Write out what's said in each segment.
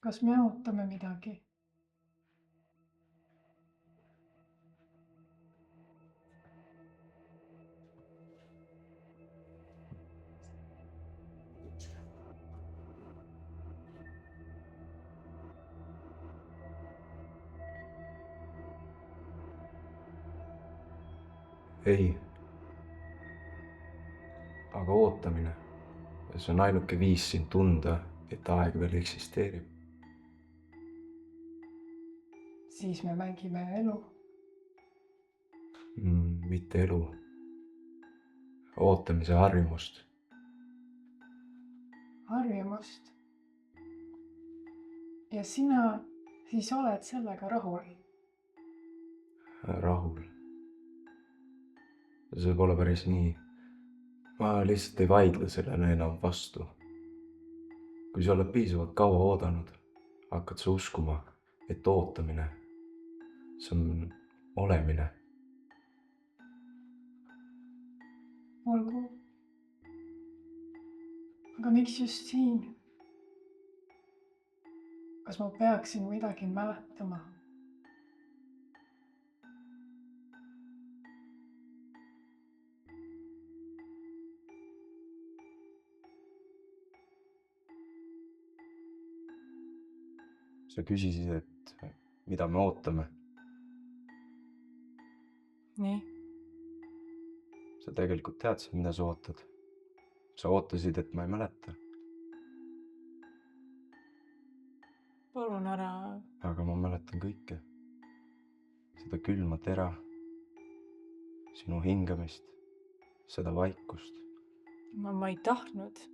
Kas me ootame midagi? Ei. Aga ootamine. See on ainuke viis sind tunda, et aeg veel eksisteerib. Siis me mängime elu. Mitte elu. Ootamise harjumust. Harjumust. Ja sina siis oled sellega rahul? Rahul. See pole päris nii. Ma lihtsalt ei vaidle sellele enam vastu. Kui sa oled piisavalt kaua oodanud, hakkad sa uskuma, et ootamine, see on olemine. Olgu. Aga miks just siin? Kas ma peaksin midagi mäletama? Sa küsisid, et mida me ootame. Nii? Sa tegelikult teadsid, mida sa ootad. Sa ootasid, et ma ei mäleta. Palun ära. Aga ma mäletan kõike. Seda külma tera, sinu hingamist, seda vaikust. Ma ei tahtnud.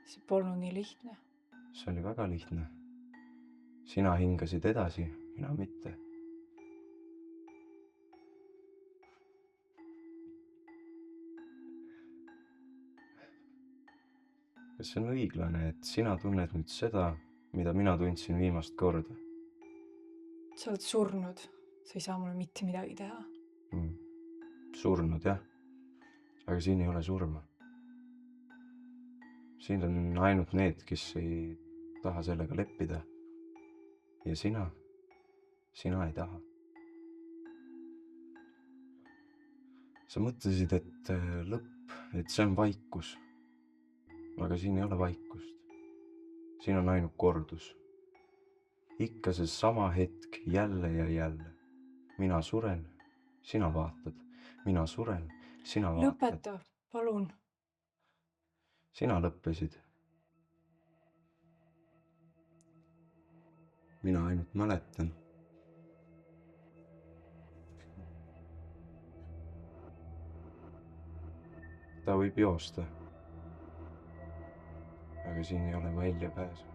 See polnud nii lihtne. See oli väga lihtne. Sina hingasid edasi, mina mitte. Kas see on õiglane, et sina tunned nüüd seda, mida mina tundsin viimast korda? Sa oled surnud. Sa ei saa mulle mitte midagi teha. Surnud, jah. Aga siin ei ole surma. Siin on ainult need, kes ei taha sellega leppida. Ja sina ei taha. Sa mõtlesid, et lõpp, et see on vaikus. Aga siin ei ole vaikust. Siin on ainult kordus. Ikka see sama hetk jälle ja jälle. Mina suren, sina vaatad. Mina suren, sina vaatad. Lõpeta, palun. Sina lõppesid. Mina ainult mäletan. Ta võib joosta. Aga siin ei ole väljapääsu.